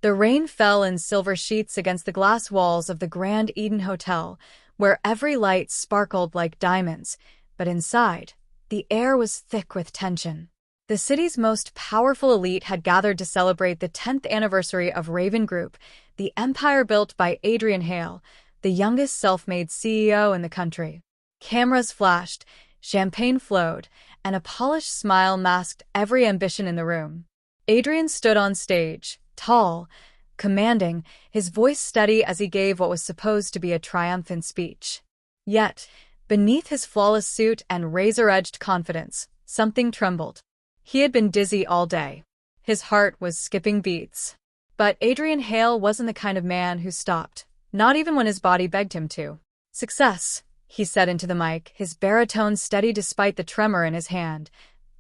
The rain fell in silver sheets against the glass walls of the Grand Eden Hotel, where every light sparkled like diamonds, but inside, the air was thick with tension. The city's most powerful elite had gathered to celebrate the 10th anniversary of Raven Group, the empire built by Adrian Hale, the youngest self-made CEO in the country. Cameras flashed, champagne flowed, and a polished smile masked every ambition in the room. Adrian stood on stage, tall, commanding, his voice steady as he gave what was supposed to be a triumphant speech. Yet, beneath his flawless suit and razor-edged confidence, something trembled. He had been dizzy all day. His heart was skipping beats. But Adrian Hale wasn't the kind of man who stopped, not even when his body begged him to. "Success," he said into the mic, his baritone steady despite the tremor in his hand,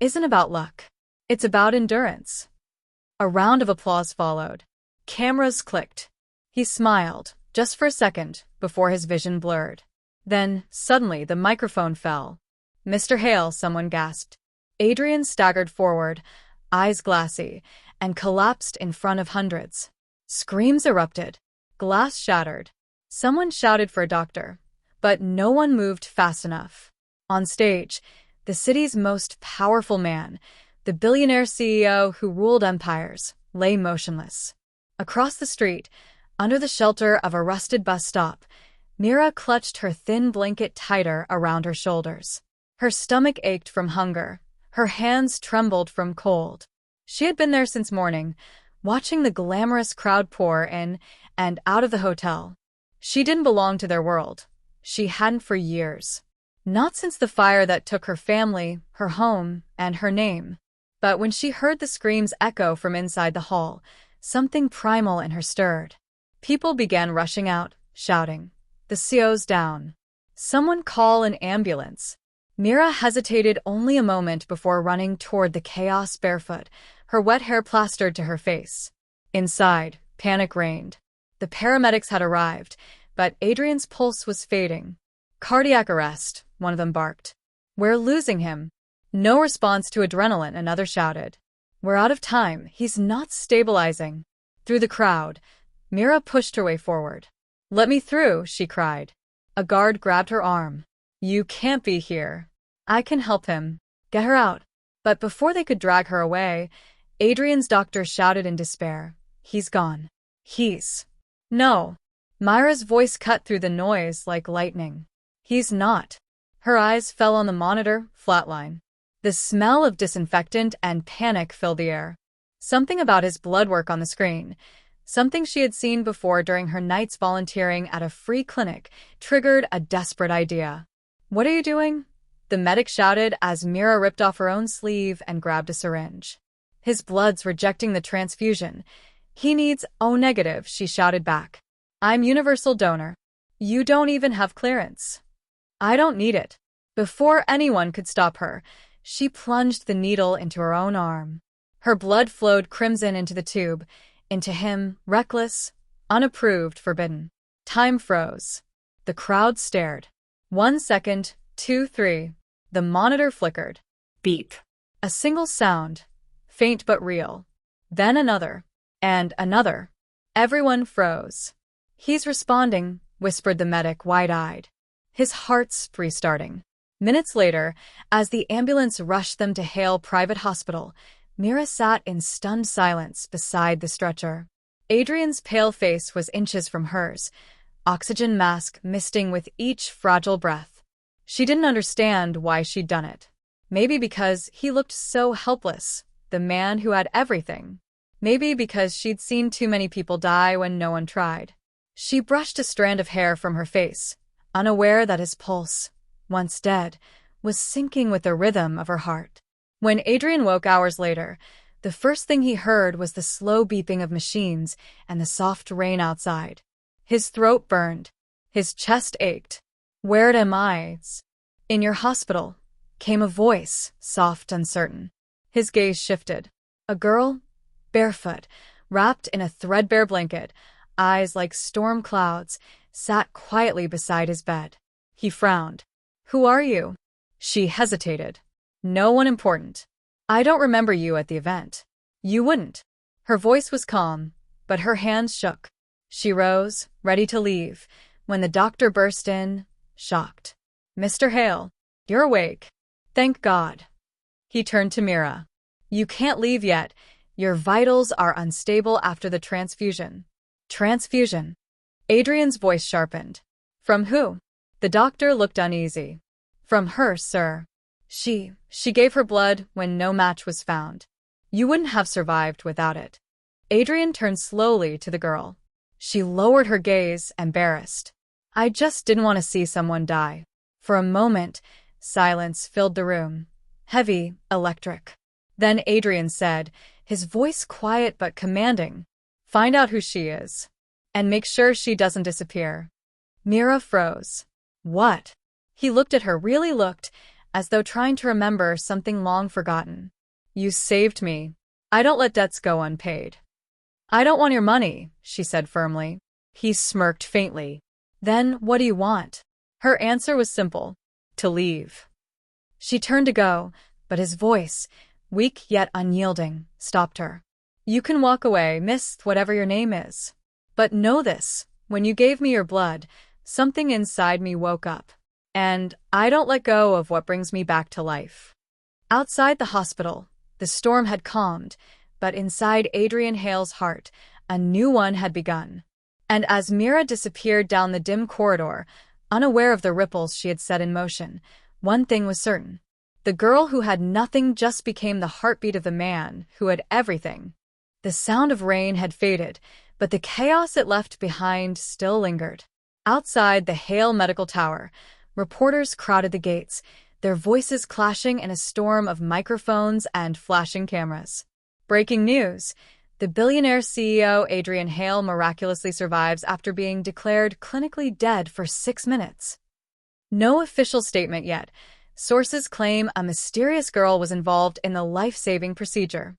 "isn't about luck. It's about endurance." A round of applause followed. Cameras clicked. He smiled, just for a second, before his vision blurred. Then, suddenly, the microphone fell. "Mr. Hale," someone gasped. Adrian staggered forward, eyes glassy, and collapsed in front of hundreds. Screams erupted. Glass shattered. Someone shouted for a doctor, but no one moved fast enough. On stage, the city's most powerful man, the billionaire CEO who ruled empires, lay motionless. Across the street, under the shelter of a rusted bus stop, Mira clutched her thin blanket tighter around her shoulders. Her stomach ached from hunger. Her hands trembled from cold. She had been there since morning, watching the glamorous crowd pour in and out of the hotel. She didn't belong to their world. She hadn't for years. Not since the fire that took her family, her home, and her name. But when she heard the screams echo from inside the hall, something primal in her stirred. People began rushing out, shouting, "The CO's down. Someone call an ambulance." Mira hesitated only a moment before running toward the chaos barefoot, her wet hair plastered to her face. Inside, panic reigned. The paramedics had arrived, but Adrian's pulse was fading. "Cardiac arrest," one of them barked. "We're losing him." No response to adrenaline, another shouted. "We're out of time, he's not stabilizing." Through the crowd, Mira pushed her way forward. "Let me through," she cried. A guard grabbed her arm. "You can't be here. I can help him. Get her out." But before they could drag her away, Adrian's doctor shouted in despair, "He's gone. He's—" "No." Myra's voice cut through the noise like lightning. "He's not." Her eyes fell on the monitor, flatline. The smell of disinfectant and panic filled the air. Something about his blood work on the screen, something she had seen before during her nights volunteering at a free clinic, triggered a desperate idea. "What are you doing?" the medic shouted as Mira ripped off her own sleeve and grabbed a syringe. "His blood's rejecting the transfusion. He needs O negative," she shouted back. "I'm universal donor. You don't even have clearance." "I don't need it." Before anyone could stop her, she plunged the needle into her own arm. Her blood flowed crimson into the tube, into him, reckless, unapproved, forbidden. Time froze. The crowd stared. 1 second, 2, 3. The monitor flickered. Beep. A single sound, faint but real. Then another. And another. Everyone froze. "He's responding," whispered the medic, wide-eyed. His heart's restarting. Minutes later, as the ambulance rushed them to Hale Private Hospital, Mira sat in stunned silence beside the stretcher. Adrian's pale face was inches from hers, oxygen mask misting with each fragile breath. She didn't understand why she'd done it. Maybe because he looked so helpless, the man who had everything. Maybe because she'd seen too many people die when no one tried. She brushed a strand of hair from her face, unaware that his pulse, once dead, was syncing with the rhythm of her heart. When Adrian woke hours later, the first thing he heard was the slow beeping of machines and the soft rain outside. His throat burned. His chest ached. "Where am I?" "In your hospital," came a voice, soft, uncertain. His gaze shifted. A girl, barefoot, wrapped in a threadbare blanket, eyes like storm clouds, sat quietly beside his bed. He frowned. "Who are you?" She hesitated. "No one important. I don't remember you at the event." "You wouldn't." Her voice was calm, but her hands shook. She rose, ready to leave, when the doctor burst in, shocked. "Mr. Hale, you're awake. Thank God." He turned to Mira. "You can't leave yet. Your vitals are unstable after the transfusion." Transfusion? Adrian's voice sharpened. "From who?" The doctor looked uneasy. "From her, sir. She gave her blood when no match was found. You wouldn't have survived without it." Adrian turned slowly to the girl. She lowered her gaze, embarrassed. "I just didn't want to see someone die." For a moment, silence filled the room. Heavy, electric. Then Adrian said, his voice quiet but commanding, "Find out who she is. And make sure she doesn't disappear." Mira froze. "What?" He looked at her, really looked, as though trying to remember something long forgotten. "You saved me. I don't let debts go unpaid." "I don't want your money," she said firmly. He smirked faintly. "Then what do you want?" Her answer was simple. "To leave." She turned to go, but his voice, weak yet unyielding, stopped her. "You can walk away, miss whatever your name is. But know this, when you gave me your blood, something inside me woke up. And I don't let go of what brings me back to life." Outside the hospital, the storm had calmed, but inside Adrian Hale's heart, a new one had begun. And as Mira disappeared down the dim corridor, unaware of the ripples she had set in motion, one thing was certain. The girl who had nothing just became the heartbeat of the man who had everything. The sound of rain had faded, but the chaos it left behind still lingered. Outside the Hale Medical Tower, reporters crowded the gates, their voices clashing in a storm of microphones and flashing cameras. Breaking news: the billionaire CEO Adrian Hale miraculously survives after being declared clinically dead for 6 minutes. No official statement yet. Sources claim a mysterious girl was involved in the life-saving procedure.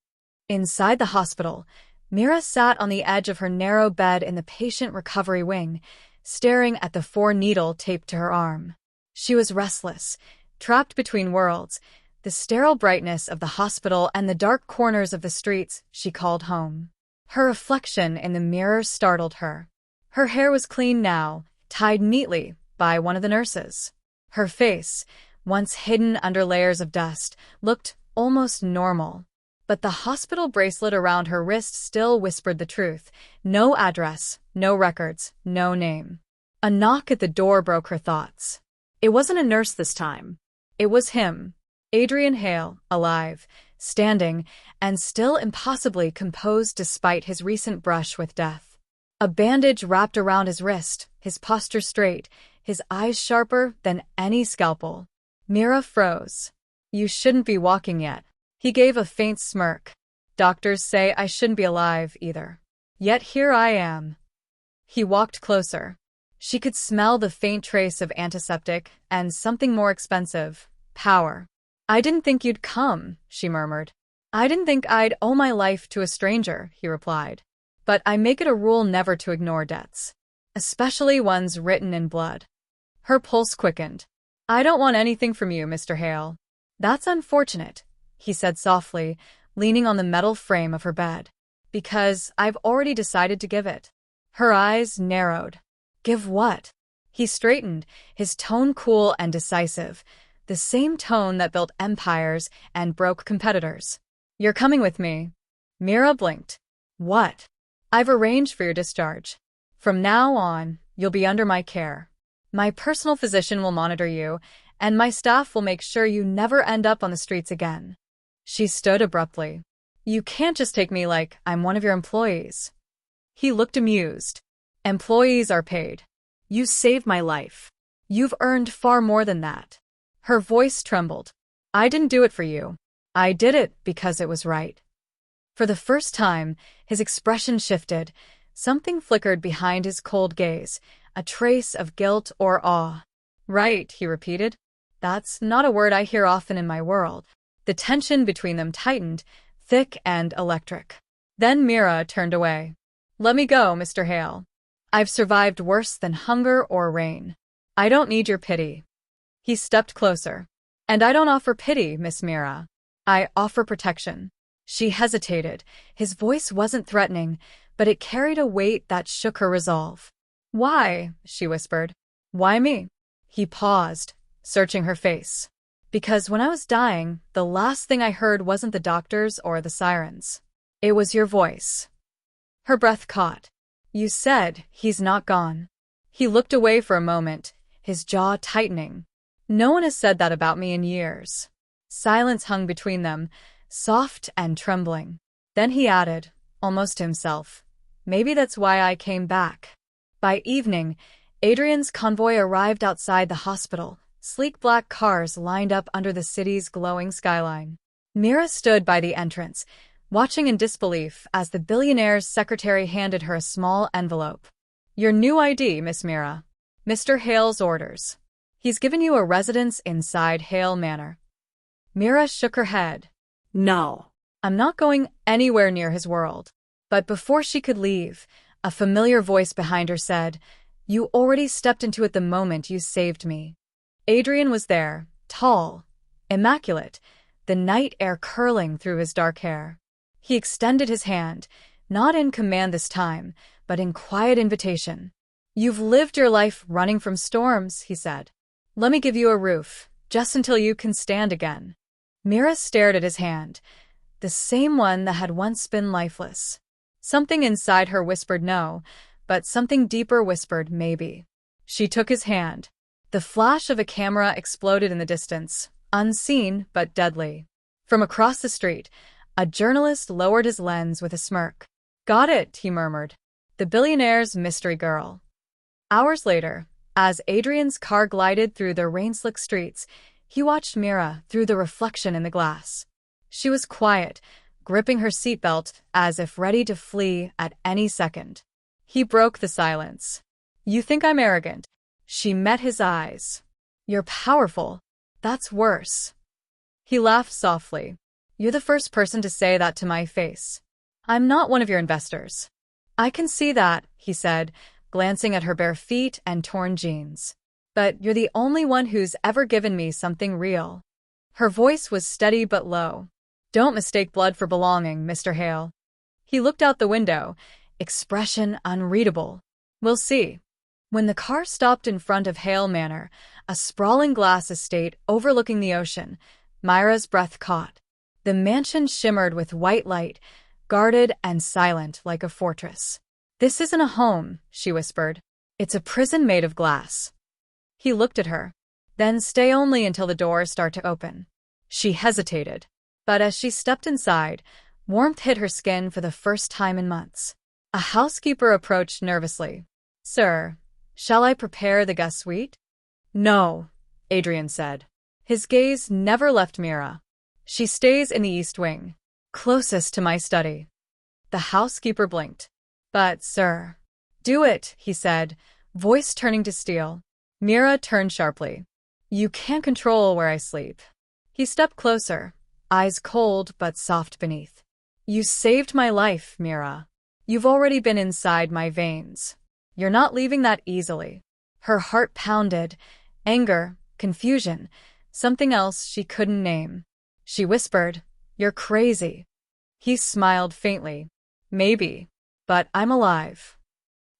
Inside the hospital, Mira sat on the edge of her narrow bed in the patient recovery wing, staring at the 4-needle taped to her arm. She was restless, trapped between worlds, the sterile brightness of the hospital and the dark corners of the streets she called home. Her reflection in the mirror startled her. Her hair was clean now, tied neatly by one of the nurses. Her face, once hidden under layers of dust, looked almost normal. But the hospital bracelet around her wrist still whispered the truth. No address, no records, no name. A knock at the door broke her thoughts. It wasn't a nurse this time. It was him, Adrian Hale, alive, standing, and still impossibly composed despite his recent brush with death. A bandage wrapped around his wrist, his posture straight, his eyes sharper than any scalpel. Mira froze. "You shouldn't be walking yet." He gave a faint smirk. "Doctors say I shouldn't be alive either. Yet here I am." He walked closer. She could smell the faint trace of antiseptic and something more expensive, power. "I didn't think you'd come," she murmured. "I didn't think I'd owe my life to a stranger," he replied. "But I make it a rule never to ignore debts, especially ones written in blood." Her pulse quickened. "I don't want anything from you, Mr. Hale." "That's unfortunate," he said softly, leaning on the metal frame of her bed. "Because I've already decided to give it." Her eyes narrowed. "Give what?" He straightened, his tone cool and decisive, the same tone that built empires and broke competitors. "You're coming with me." Mira blinked. "What?" "I've arranged for your discharge. From now on, you'll be under my care. My personal physician will monitor you, and my staff will make sure you never end up on the streets again." She stood abruptly. "You can't just take me like I'm one of your employees." He looked amused. "Employees are paid. You saved my life. You've earned far more than that." Her voice trembled. "I didn't do it for you. I did it because it was right." For the first time, his expression shifted. Something flickered behind his cold gaze, a trace of guilt or awe. "Right," he repeated. "That's not a word I hear often in my world." The tension between them tightened, thick and electric. Then Mira turned away. "Let me go, Mr. Hale. I've survived worse than hunger or rain. I don't need your pity." He stepped closer. "And I don't offer pity, Miss Mira. I offer protection." She hesitated. His voice wasn't threatening, but it carried a weight that shook her resolve. "Why?" she whispered. "Why me?" He paused, searching her face. "Because when I was dying, the last thing I heard wasn't the doctors or the sirens. It was your voice." Her breath caught. "You said he's not gone." He looked away for a moment, his jaw tightening. "No one has said that about me in years." Silence hung between them, soft and trembling. Then he added, almost to himself, "Maybe that's why I came back." By evening, Adrian's convoy arrived outside the hospital. Sleek black cars lined up under the city's glowing skyline. Mira stood by the entrance, watching in disbelief as the billionaire's secretary handed her a small envelope. "Your new ID, Miss Mira. Mr. Hale's orders. He's given you a residence inside Hale Manor." Mira shook her head. "No. I'm not going anywhere near his world." But before she could leave, a familiar voice behind her said, "You already stepped into it the moment you saved me." Adrian was there, tall, immaculate, the night air curling through his dark hair. He extended his hand, not in command this time, but in quiet invitation. "You've lived your life running from storms," he said. "Let me give you a roof, just until you can stand again." Mira stared at his hand, the same one that had once been lifeless. Something inside her whispered no, but something deeper whispered maybe. She took his hand. The flash of a camera exploded in the distance, unseen but deadly. From across the street, a journalist lowered his lens with a smirk. "Got it," he murmured. "The billionaire's mystery girl." Hours later, as Adrian's car glided through the rain-slick streets, he watched Mira through the reflection in the glass. She was quiet, gripping her seatbelt as if ready to flee at any second. He broke the silence. "You think I'm arrogant?" She met his eyes. "You're powerful. That's worse." He laughed softly. "You're the first person to say that to my face. I'm not one of your investors." "I can see that," he said, glancing at her bare feet and torn jeans. "But you're the only one who's ever given me something real." Her voice was steady but low. "Don't mistake blood for belonging, Mr. Hale." He looked out the window, expression unreadable. "We'll see." When the car stopped in front of Hale Manor, a sprawling glass estate overlooking the ocean, Mira's breath caught. The mansion shimmered with white light, guarded and silent like a fortress. "This isn't a home," she whispered. "It's a prison made of glass." He looked at her. "Then stay only until the doors start to open." She hesitated. But as she stepped inside, warmth hit her skin for the first time in months. A housekeeper approached nervously. "Sir, shall I prepare the guest suite?" "No," Adrian said. His gaze never left Mira. "She stays in the East Wing, closest to my study." The housekeeper blinked. "But, sir—" "Do it," he said, voice turning to steel. Mira turned sharply. "You can't control where I sleep." He stepped closer, eyes cold but soft beneath. "You saved my life, Mira. You've already been inside my veins. You're not leaving that easily." Her heart pounded. Anger, confusion, something else she couldn't name. She whispered, "You're crazy." He smiled faintly. "Maybe, but I'm alive."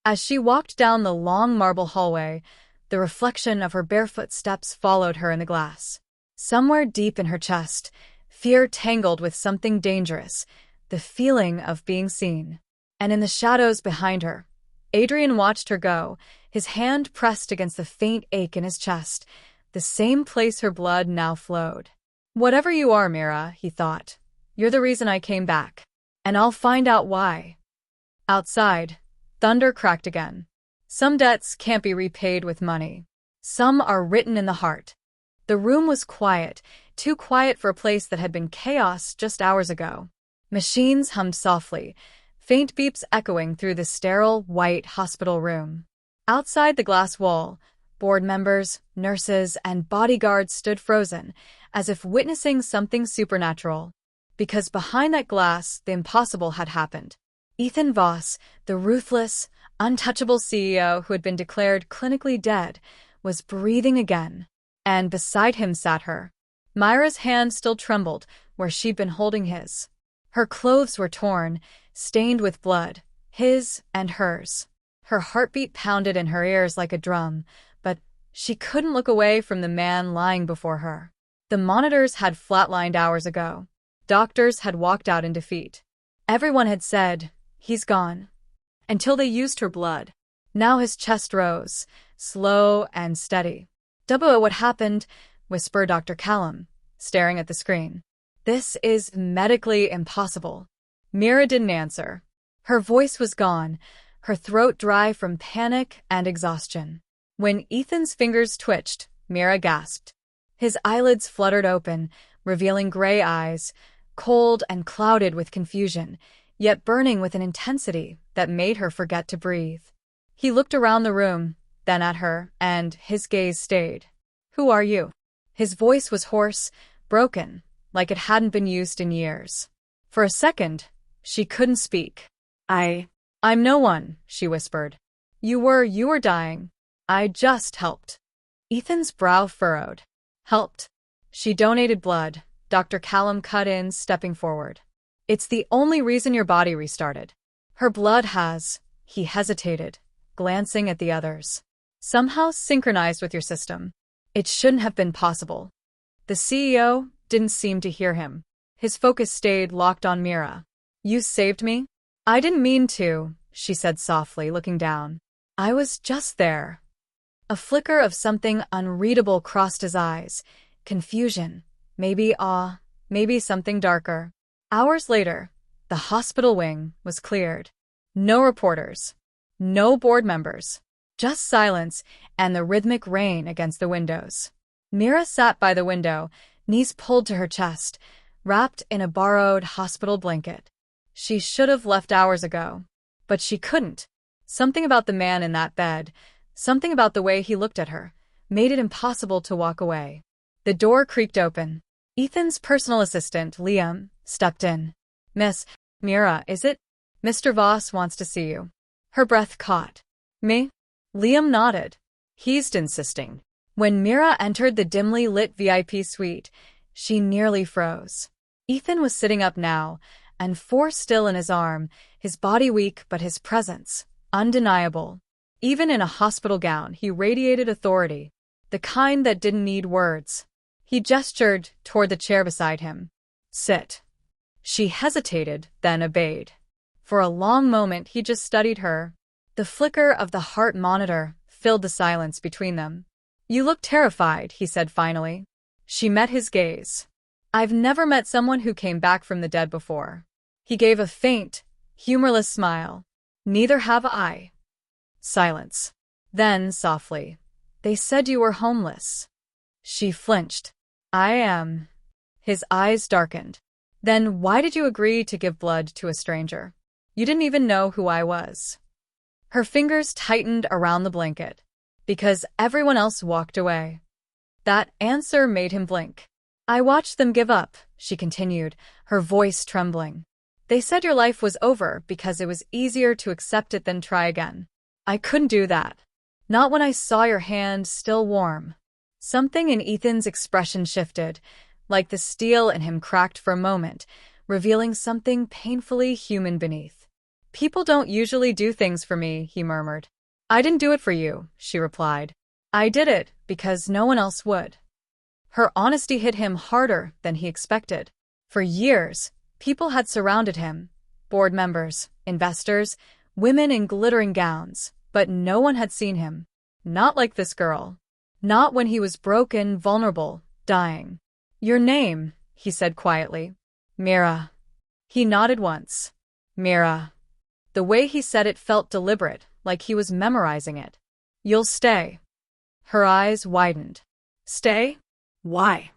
As she walked down the long marble hallway, the reflection of her barefoot steps followed her in the glass. Somewhere deep in her chest, fear tangled with something dangerous, the feeling of being seen. And in the shadows behind her, Adrian watched her go, his hand pressed against the faint ache in his chest, the same place her blood now flowed. "Whatever you are, Mira," he thought, "you're the reason I came back. And I'll find out why." Outside, thunder cracked again. Some debts can't be repaid with money. Some are written in the heart. The room was quiet, too quiet for a place that had been chaos just hours ago. Machines hummed softly, faint beeps echoing through the sterile, white hospital room. Outside the glass wall, board members, nurses, and bodyguards stood frozen, as if witnessing something supernatural. Because behind that glass, the impossible had happened. Ethan Voss, the ruthless, untouchable CEO who had been declared clinically dead, was breathing again. And beside him sat her. Myra's hand still trembled where she'd been holding his. Her clothes were torn, stained with blood, His and hers. Her heartbeat pounded in her ears like a drum, but she couldn't look away from the man lying before her. The monitors had flatlined hours ago. Doctors had walked out in defeat. Everyone had said, "He's gone." Until they used her blood. Now his chest rose, slow and steady. What happened?" whispered Dr. Callum, staring at the screen. "This is medically impossible." Mira didn't answer. Her voice was gone, her throat dry from panic and exhaustion. When Ethan's fingers twitched, Mira gasped. His eyelids fluttered open, revealing gray eyes, cold and clouded with confusion, yet burning with an intensity that made her forget to breathe. He looked around the room, then at her, and his gaze stayed. "Who are you?" His voice was hoarse, broken, like it hadn't been used in years. For a second, she couldn't speak. I'm no one," she whispered. You were dying. I just helped." Ethan's brow furrowed. "Helped?" "She donated blood," Dr. Callum cut in, stepping forward. "It's the only reason your body restarted. Her blood has," he hesitated, glancing at the others, "somehow synchronized with your system. It shouldn't have been possible." The CEO didn't seem to hear him. His focus stayed locked on Mira. "You saved me?" "I didn't mean to," she said softly, looking down. "I was just there." A flicker of something unreadable crossed his eyes. Confusion, maybe awe, maybe something darker. Hours later, the hospital wing was cleared. No reporters. No board members. Just silence and the rhythmic rain against the windows. Mira sat by the window, knees pulled to her chest, wrapped in a borrowed hospital blanket. She should have left hours ago. But she couldn't. Something about the man in that bed, something about the way he looked at her, made it impossible to walk away. The door creaked open. Ethan's personal assistant, Liam, stepped in. "Miss Mira, is it? Mr. Voss wants to see you." Her breath caught. "Me?" Liam nodded. "He's insisting." When Mira entered the dimly lit VIP suite, she nearly froze. Ethan was sitting up now, and force still in his arm, his body weak but his presence undeniable. Even in a hospital gown, he radiated authority, the kind that didn't need words. He gestured toward the chair beside him. "Sit." She hesitated, then obeyed. For a long moment he just studied her. The flicker of the heart monitor filled the silence between them. "You look terrified," he said finally. She met his gaze. "I've never met someone who came back from the dead before." He gave a faint, humorless smile. "Neither have I." Silence. Then, softly, "They said you were homeless." She flinched. "I am." His eyes darkened. "Then why did you agree to give blood to a stranger? You didn't even know who I was." Her fingers tightened around the blanket. "Because everyone else walked away." That answer made him blink. "I watched them give up," she continued, her voice trembling. "They said your life was over because it was easier to accept it than try again. I couldn't do that. Not when I saw your hand still warm." Something in Ethan's expression shifted, like the steel in him cracked for a moment, revealing something painfully human beneath. "People don't usually do things for me," he murmured. "I didn't do it for you," she replied. "I did it because no one else would." Her honesty hit him harder than he expected. For years, people had surrounded him, board members, investors, women in glittering gowns, but no one had seen him. Not like this girl. Not when he was broken, vulnerable, dying. "Your name," he said quietly. "Mira." He nodded once. "Mira." The way he said it felt deliberate, like he was memorizing it. "You'll stay." Her eyes widened. "Stay? Why?"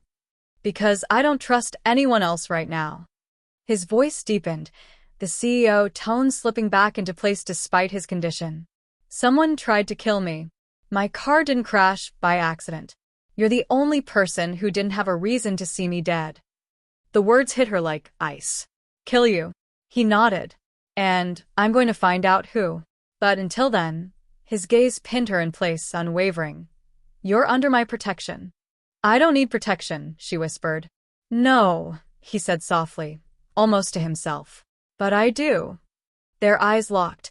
"Because I don't trust anyone else right now." His voice deepened, the CEO tone slipping back into place despite his condition. "Someone tried to kill me. My car didn't crash by accident. You're the only person who didn't have a reason to see me dead." The words hit her like ice. "Kill you?" He nodded. "And I'm going to find out who. But until then," his gaze pinned her in place, unwavering. "You're under my protection." "I don't need protection," she whispered. "No," he said softly, almost to himself. "But I do." Their eyes locked.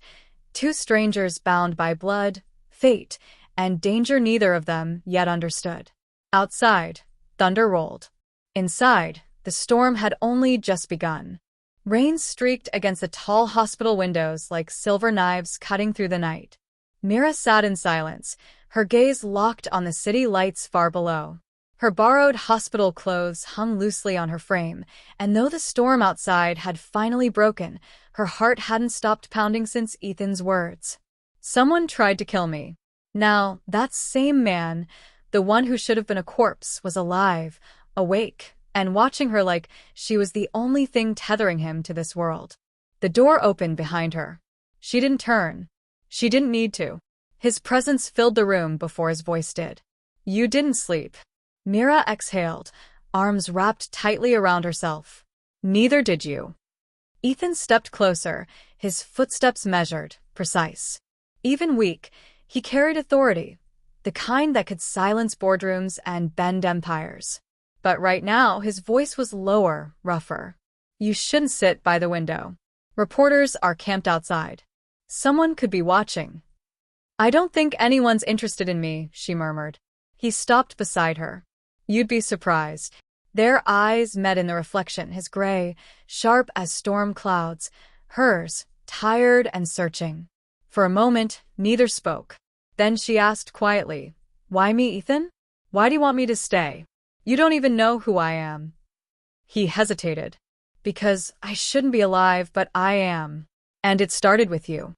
Two strangers bound by blood, fate, and danger neither of them yet understood. Outside, thunder rolled. Inside, the storm had only just begun. Rain streaked against the tall hospital windows like silver knives cutting through the night. Mira sat in silence, her gaze locked on the city lights far below. Her borrowed hospital clothes hung loosely on her frame, and though the storm outside had finally broken, her heart hadn't stopped pounding since Ethan's words. Someone tried to kill me. Now, that same man, the one who should have been a corpse, was alive, awake, and watching her like she was the only thing tethering him to this world. The door opened behind her. She didn't turn. She didn't need to. His presence filled the room before his voice did. You didn't sleep. Mira exhaled, arms wrapped tightly around herself. Neither did you. Ethan stepped closer, his footsteps measured, precise. Even weak, he carried authority, the kind that could silence boardrooms and bend empires. But right now, his voice was lower, rougher. You shouldn't sit by the window. Reporters are camped outside. Someone could be watching. I don't think anyone's interested in me, she murmured. He stopped beside her. You'd be surprised. Their eyes met in the reflection, his gray, sharp as storm clouds, hers, tired and searching. For a moment, neither spoke. Then she asked quietly, Why me, Ethan? Why do you want me to stay? You don't even know who I am. He hesitated. Because I shouldn't be alive, but I am. And it started with you.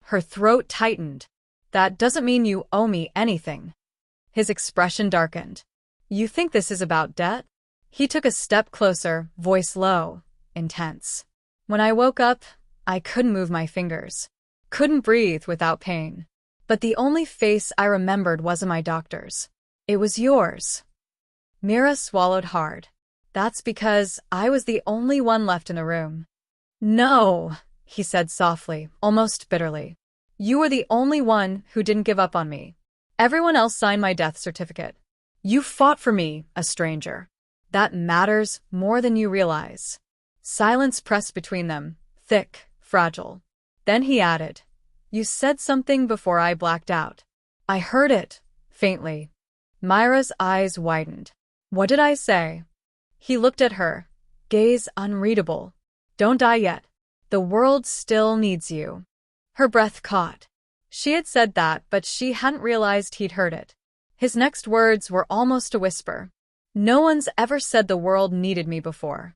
Her throat tightened. That doesn't mean you owe me anything. His expression darkened. You think this is about debt? He took a step closer, voice low, intense. When I woke up, I couldn't move my fingers. Couldn't breathe without pain. But the only face I remembered wasn't my doctor's. It was yours. Mira swallowed hard. That's because I was the only one left in the room. No, he said softly, almost bitterly. You were the only one who didn't give up on me. Everyone else signed my death certificate. You fought for me, a stranger. That matters more than you realize. Silence pressed between them, thick, fragile. Then he added, You said something before I blacked out. I heard it, faintly. Myra's eyes widened. What did I say? He looked at her, gaze unreadable. Don't die yet. The world still needs you. Her breath caught. She had said that, but she hadn't realized he'd heard it. His next words were almost a whisper. No one's ever said the world needed me before.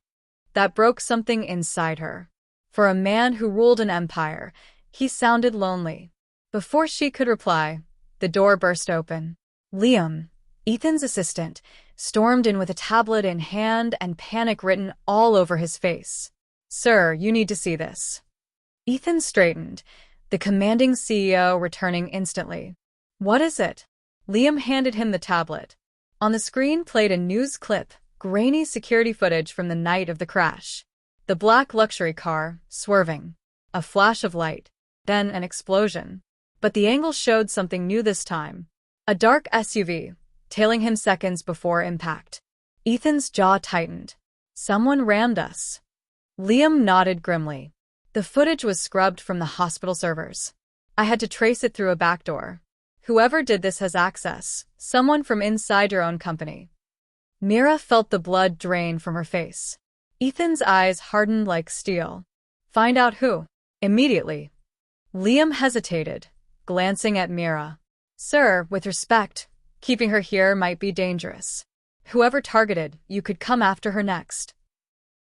That broke something inside her. For a man who ruled an empire, he sounded lonely. Before she could reply, the door burst open. Liam, Ethan's assistant, stormed in with a tablet in hand and panic written all over his face. Sir, you need to see this. Ethan straightened, the commanding CEO returning instantly. What is it? Liam handed him the tablet. On the screen played a news clip, grainy security footage from the night of the crash. The black luxury car, swerving. A flash of light. Then an explosion. But the angle showed something new this time. A dark SUV, tailing him seconds before impact. Ethan's jaw tightened. Someone rammed us. Liam nodded grimly. The footage was scrubbed from the hospital servers. I had to trace it through a back door. Whoever did this has access. Someone from inside your own company. Mira felt the blood drain from her face. Ethan's eyes hardened like steel. Find out who. Immediately. Liam hesitated, glancing at Mira. Sir, with respect, keeping her here might be dangerous. Whoever targeted, you could come after her next.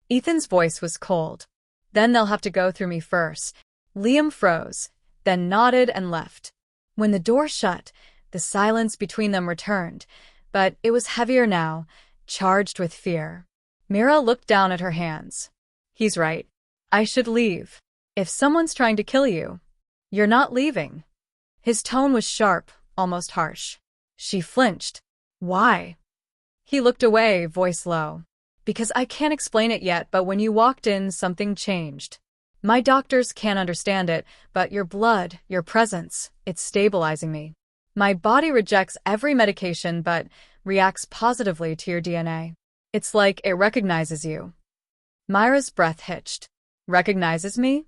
Ethan's voice was cold. Then they'll have to go through me first. Liam froze, then nodded and left. When the door shut, the silence between them returned, but it was heavier now, charged with fear. Mira looked down at her hands. He's right. I should leave. If someone's trying to kill you, you're not leaving. His tone was sharp, almost harsh. She flinched. Why? He looked away, voice low. Because I can't explain it yet, but when you walked in, something changed. My doctors can't understand it, but your blood, your presence, it's stabilizing me. My body rejects every medication but reacts positively to your DNA. It's like it recognizes you. Myra's breath hitched. Recognizes me?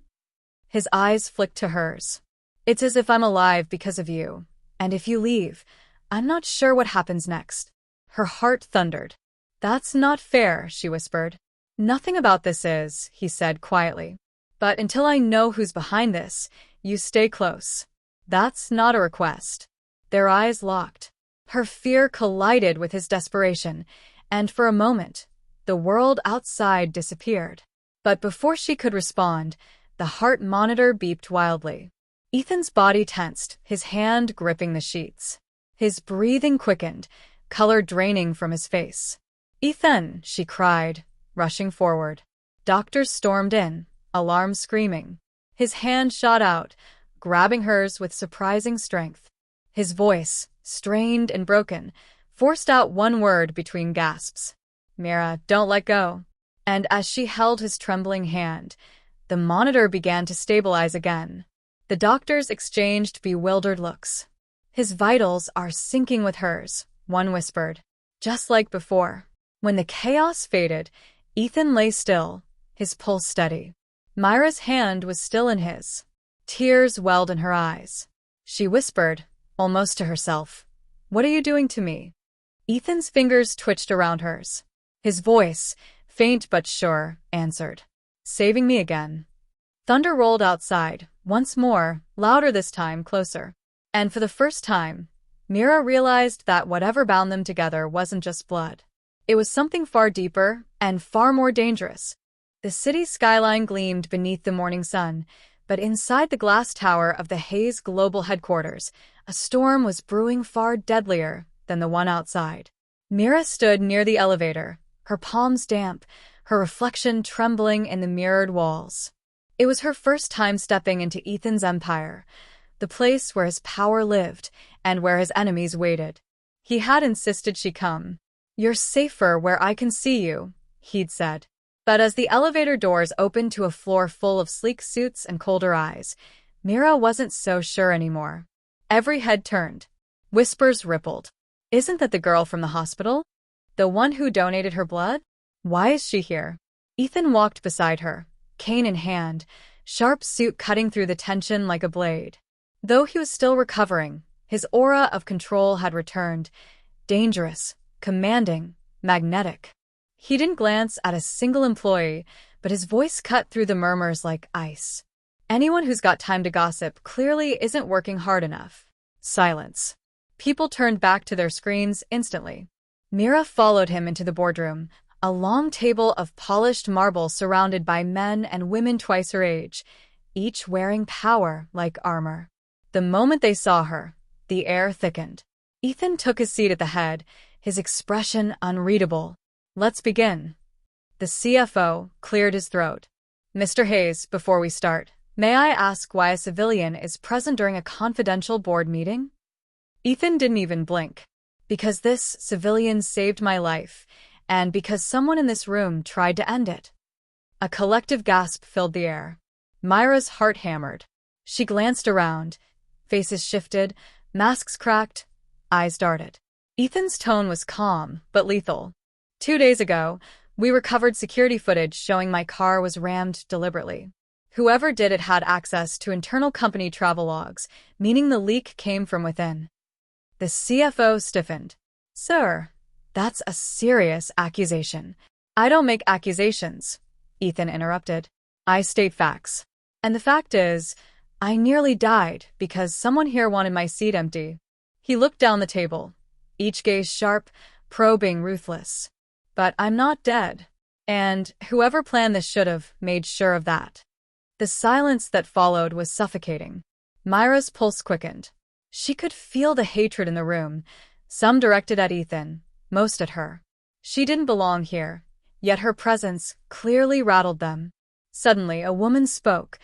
His eyes flicked to hers. "It's as if I'm alive because of you. And if you leave, I'm not sure what happens next." Her heart thundered. "That's not fair," she whispered. "Nothing about this is," he said quietly. "But until I know who's behind this, you stay close." "That's not a request." Their eyes locked. Her fear collided with his desperation, and for a moment, the world outside disappeared. But before she could respond, the heart monitor beeped wildly. Ethan's body tensed, his hand gripping the sheets. His breathing quickened, color draining from his face. "Ethan!" she cried, rushing forward. Doctors stormed in, alarm screaming. His hand shot out, grabbing hers with surprising strength. His voice, strained and broken, forced out one word between gasps. "Mira, don't let go." And as she held his trembling hand, the monitor began to stabilize again. The doctors exchanged bewildered looks. "His vitals are syncing with hers," one whispered. Just like before. When the chaos faded, Ethan lay still, his pulse steady. Myra's hand was still in his. Tears welled in her eyes. She whispered, almost to herself, "What are you doing to me?" Ethan's fingers twitched around hers. His voice, faint but sure, answered, "Saving me again." Thunder rolled outside, once more, louder this time, closer. And for the first time, Mira realized that whatever bound them together wasn't just blood. It was something far deeper and far more dangerous. The city skyline gleamed beneath the morning sun, but inside the glass tower of the Hayes Global headquarters, a storm was brewing far deadlier than the one outside. Mira stood near the elevator, her palms damp, her reflection trembling in the mirrored walls. It was her first time stepping into Ethan's empire, the place where his power lived and where his enemies waited. He had insisted she come. "You're safer where I can see you," he'd said. But as the elevator doors opened to a floor full of sleek suits and colder eyes, Mira wasn't so sure anymore. Every head turned. Whispers rippled. "Isn't that the girl from the hospital? The one who donated her blood? Why is she here?" Ethan walked beside her, cane in hand, sharp suit cutting through the tension like a blade. Though he was still recovering, his aura of control had returned, dangerous, commanding, magnetic. He didn't glance at a single employee, but his voice cut through the murmurs like ice. "Anyone who's got time to gossip clearly isn't working hard enough." Silence. People turned back to their screens instantly. Mira followed him into the boardroom, a long table of polished marble surrounded by men and women twice her age, each wearing power like armor. The moment they saw her, the air thickened. Ethan took his seat at the head, his expression unreadable. "Let's begin." The CFO cleared his throat. "Mr. Hayes, before we start, may I ask why a civilian is present during a confidential board meeting?" Ethan didn't even blink. "Because this civilian saved my life, and because someone in this room tried to end it." A collective gasp filled the air. Myra's heart hammered. She glanced around. Faces shifted, masks cracked, eyes darted. Ethan's tone was calm, but lethal. "2 days ago, we recovered security footage showing my car was rammed deliberately. Whoever did it had access to internal company travel logs, meaning the leak came from within." The CFO stiffened. "Sir, that's a serious accusation." "I don't make accusations," Ethan interrupted. "I state facts. And the fact is, I nearly died because someone here wanted my seat empty." He looked down the table, each gaze sharp, probing, ruthless. "But I'm not dead. And whoever planned this should have made sure of that." The silence that followed was suffocating. Myra's pulse quickened. She could feel the hatred in the room, some directed at Ethan, most at her. She didn't belong here, yet her presence clearly rattled them. Suddenly, a woman spoke,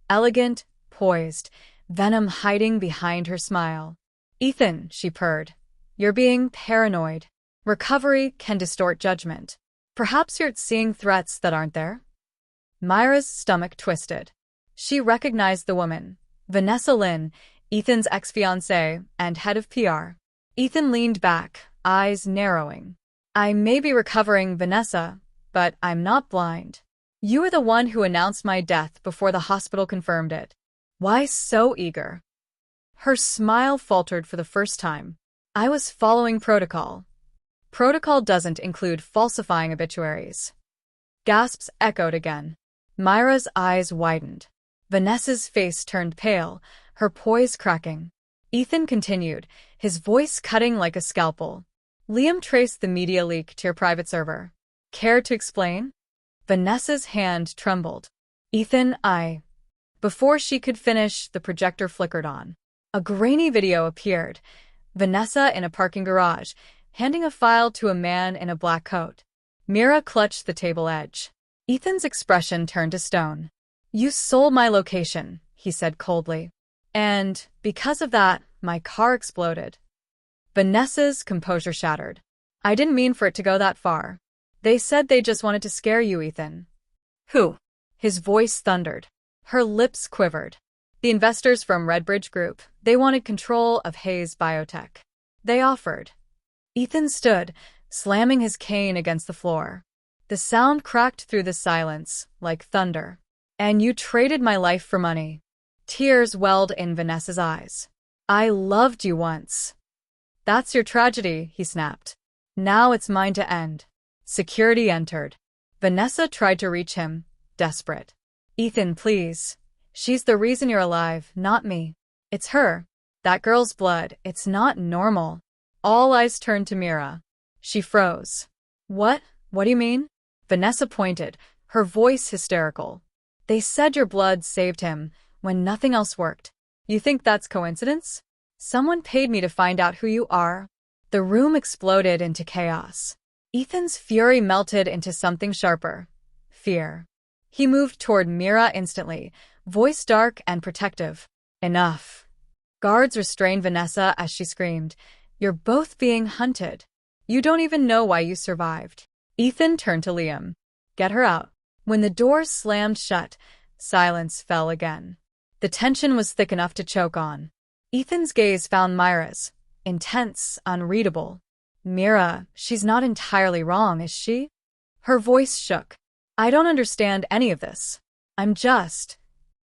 elegant, poised, venom hiding behind her smile. "Ethan," she purred, "you're being paranoid. Recovery can distort judgment. Perhaps you're seeing threats that aren't there?" Myra's stomach twisted. She recognized the woman, Vanessa Lynn, Ethan's ex-fiancée and head of PR. Ethan leaned back, eyes narrowing. "I may be recovering, Vanessa, but I'm not blind." You were the one who announced my death before the hospital confirmed it. Why so eager? Her smile faltered for the first time. I was following protocol. Protocol doesn't include falsifying obituaries. Gasps echoed again. Myra's eyes widened. Vanessa's face turned pale, her poise cracking. Ethan continued, his voice cutting like a scalpel. Liam traced the media leak to your private server. Care to explain? Vanessa's hand trembled. Ethan, Before she could finish, the projector flickered on. A grainy video appeared. Vanessa in a parking garage, handing a file to a man in a black coat. Mira clutched the table edge. Ethan's expression turned to stone. You sold my location, he said coldly. And, because of that, my car exploded. Vanessa's composure shattered. I didn't mean for it to go that far. They said they just wanted to scare you, Ethan. Who? His voice thundered. Her lips quivered. The investors from Redbridge Group, they wanted control of Hayes Biotech. They offered. Ethan stood, slamming his cane against the floor. The sound cracked through the silence, like thunder. And you traded my life for money. Tears welled in Vanessa's eyes. I loved you once. That's your tragedy, he snapped. Now it's mine to end. Security entered. Vanessa tried to reach him, desperate. Ethan, please. She's the reason you're alive, not me. It's her. That girl's blood. It's not normal. All eyes turned to Mira. She froze. What? What do you mean? Vanessa pointed, her voice hysterical. They said your blood saved him, when nothing else worked. You think that's coincidence? Someone paid me to find out who you are. The room exploded into chaos. Ethan's fury melted into something sharper. Fear. He moved toward Mira instantly, voice dark and protective. Enough. Guards restrained Vanessa as she screamed. You're both being hunted. You don't even know why you survived. Ethan turned to Liam. Get her out. When the doors slammed shut, silence fell again. The tension was thick enough to choke on. Ethan's gaze found Myra's. Intense, unreadable. Mira, she's not entirely wrong, is she? Her voice shook. I don't understand any of this. I'm just...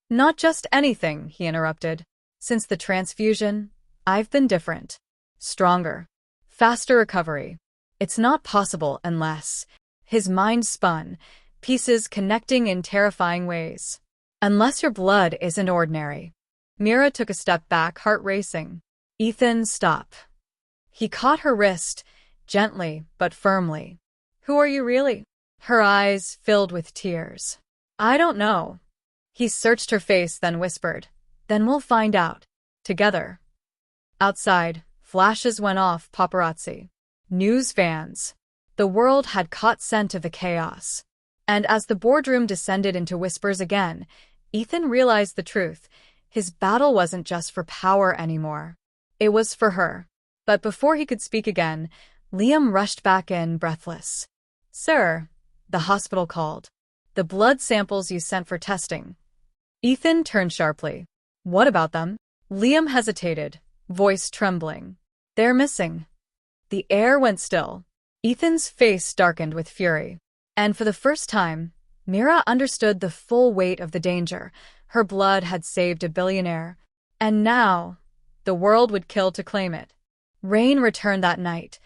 Not just anything, he interrupted. Since the transfusion, I've been different. Stronger. Faster recovery. It's not possible unless... His mind spun, pieces connecting in terrifying ways. Unless your blood isn't ordinary. Mira took a step back, heart racing. Ethan, stop. He caught her wrist, gently but firmly. Who are you really? Her eyes filled with tears. I don't know. He searched her face, then whispered. Then we'll find out. Together. Outside, flashes went off, paparazzi. News vans. The world had caught scent of the chaos. And as the boardroom descended into whispers again, Ethan realized the truth. His battle wasn't just for power anymore. It was for her. But before he could speak again, Liam rushed back in, breathless. Sir, the hospital called. The blood samples you sent for testing. Ethan turned sharply. What about them? Liam hesitated, voice trembling. They're missing. The air went still. Ethan's face darkened with fury. And for the first time, Mira understood the full weight of the danger. Her blood had saved a billionaire. And now, the world would kill to claim it. Rain returned that night,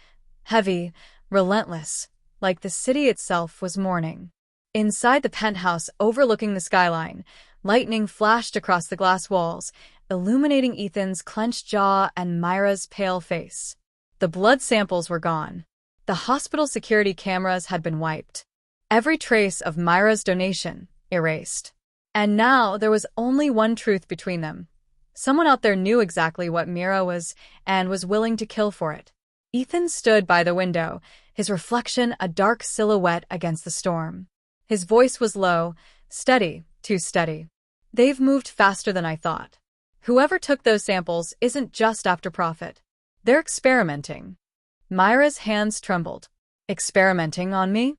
heavy, relentless, like the city itself was mourning. Inside the penthouse overlooking the skyline, lightning flashed across the glass walls, illuminating Ethan's clenched jaw and Myra's pale face. The blood samples were gone. The hospital security cameras had been wiped. Every trace of Myra's donation erased. And now there was only one truth between them. Someone out there knew exactly what Mira was and was willing to kill for it. Ethan stood by the window, his reflection a dark silhouette against the storm. His voice was low, steady, too steady. They've moved faster than I thought. Whoever took those samples isn't just after profit. They're experimenting. Myra's hands trembled. Experimenting on me?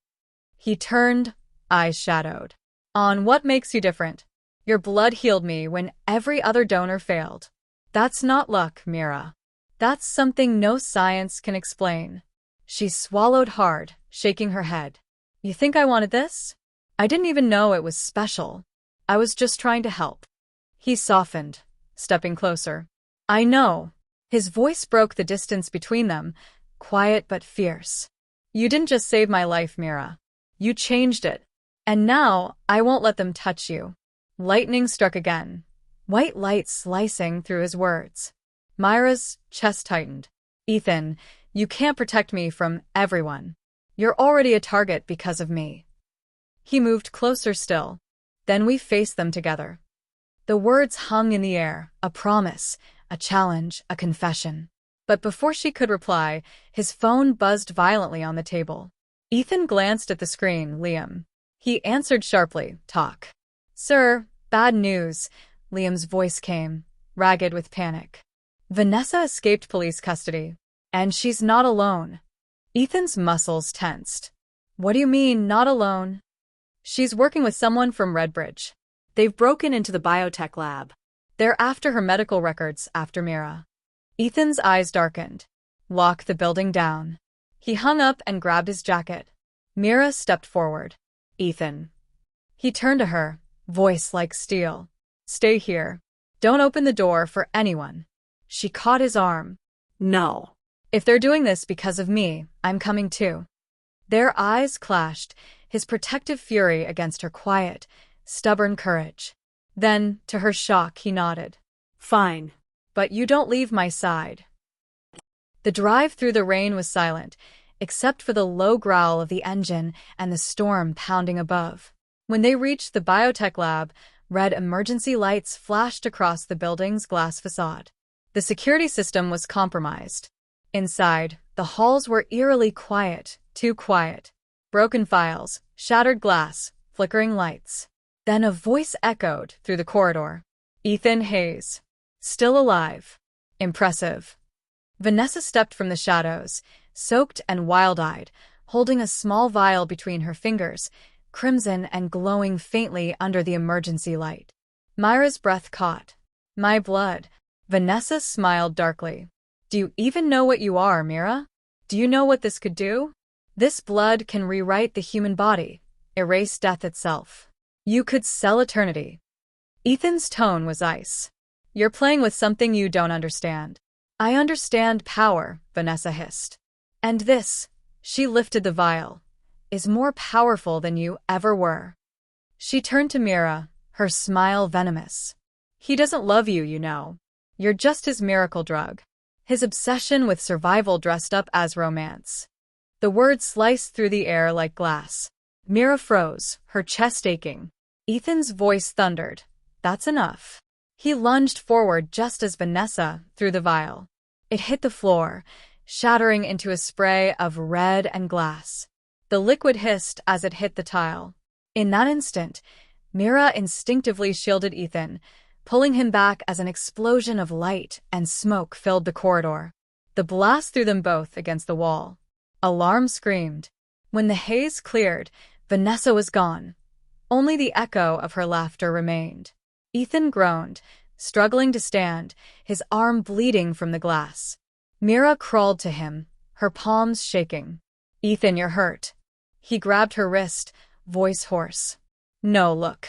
He turned, eyes shadowed. On what makes you different? Your blood healed me when every other donor failed. That's not luck, Mira. That's something no science can explain. She swallowed hard, shaking her head. You think I wanted this? I didn't even know it was special. I was just trying to help. He softened, stepping closer. I know. His voice broke the distance between them, quiet but fierce. You didn't just save my life, Mira. You changed it. And now, I won't let them touch you. Lightning struck again, white light slicing through his words. Myra's chest tightened. Ethan, you can't protect me from everyone. You're already a target because of me. He moved closer still. Then we faced them together. The words hung in the air, a promise, a challenge, a confession. But before she could reply, his phone buzzed violently on the table. Ethan glanced at the screen. Liam. He answered sharply, talk. Sir, bad news, Liam's voice came, ragged with panic. Vanessa escaped police custody. And she's not alone. Ethan's muscles tensed. What do you mean, not alone? She's working with someone from Redbridge. They've broken into the biotech lab. They're after her medical records after Mira. Ethan's eyes darkened. Lock the building down. He hung up and grabbed his jacket. Mira stepped forward. Ethan. He turned to her, voice like steel. Stay here. Don't open the door for anyone. She caught his arm. No. If they're doing this because of me, I'm coming too. Their eyes clashed, his protective fury against her quiet, stubborn courage. Then, to her shock, he nodded. Fine. But you don't leave my side. The drive through the rain was silent, except for the low growl of the engine and the storm pounding above. When they reached the biotech lab, red emergency lights flashed across the building's glass facade. The security system was compromised. Inside, the halls were eerily quiet, too quiet. Broken files, shattered glass, flickering lights. Then a voice echoed through the corridor. Ethan Hayes. Still alive. Impressive. Vanessa stepped from the shadows, soaked and wild-eyed, holding a small vial between her fingers, crimson and glowing faintly under the emergency light. Myra's breath caught. My blood. Vanessa smiled darkly. Do you even know what you are, Mira? Do you know what this could do? This blood can rewrite the human body, erase death itself. You could sell eternity. Ethan's tone was ice. You're playing with something you don't understand. I understand power, Vanessa hissed. And this, she lifted the vial, is more powerful than you ever were. She turned to Mira, her smile venomous. He doesn't love you, you know. You're just his miracle drug. His obsession with survival dressed up as romance. The words sliced through the air like glass. Mira froze, her chest aching. Ethan's voice thundered. That's enough. He lunged forward just as Vanessa threw the vial. It hit the floor, shattering into a spray of red and glass. The liquid hissed as it hit the tile. In that instant, Mira instinctively shielded Ethan, pulling him back as an explosion of light and smoke filled the corridor. The blast threw them both against the wall. Alarm screamed. When the haze cleared, Vanessa was gone. Only the echo of her laughter remained. Ethan groaned, struggling to stand, his arm bleeding from the glass. Mira crawled to him, her palms shaking. Ethan, you're hurt. He grabbed her wrist, voice hoarse. No, look.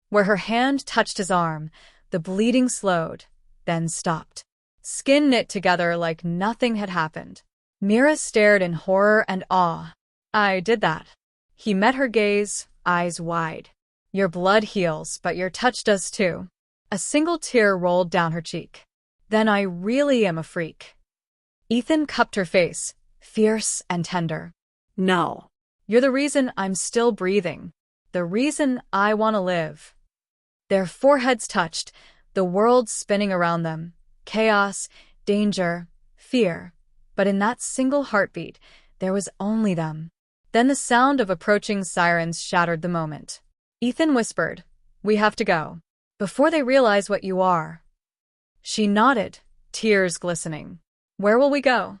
Where her hand touched his arm, the bleeding slowed, then stopped. Skin knit together like nothing had happened. Mira stared in horror and awe. I did that. He met her gaze, eyes wide. Your blood heals, but your touch does too. A single tear rolled down her cheek. Then I really am a freak. Ethan cupped her face, fierce and tender. No. You're the reason I'm still breathing. The reason I want to live. Their foreheads touched, the world spinning around them. Chaos, danger, fear. But in that single heartbeat, there was only them. Then the sound of approaching sirens shattered the moment. Ethan whispered, We have to go. Before they realize what you are. She nodded, tears glistening. Where will we go?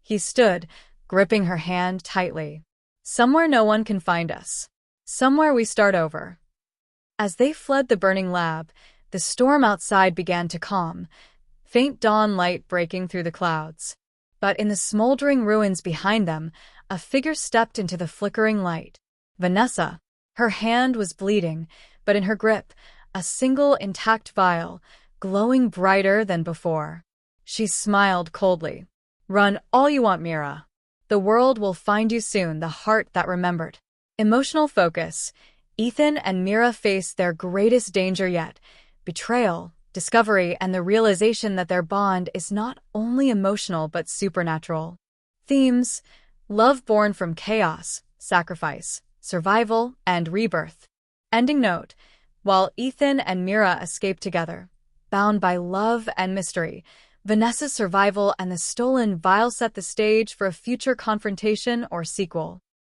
He stood, gripping her hand tightly. Somewhere no one can find us. Somewhere we start over. As they fled the burning lab, the storm outside began to calm, faint dawn light breaking through the clouds. But in the smoldering ruins behind them, a figure stepped into the flickering light. Vanessa. Her hand was bleeding, but in her grip, a single intact vial, glowing brighter than before. She smiled coldly. "Run all you want, Mira. The world will find you soon, the heart that remembered." Emotional focus. Ethan and Mira face their greatest danger yet: betrayal, discovery, and the realization that their bond is not only emotional but supernatural. Themes: love born from chaos, sacrifice, survival, and rebirth. Ending note: while Ethan and Mira escape together, bound by love and mystery, Vanessa's survival and the stolen vial set the stage for a future confrontation or sequel.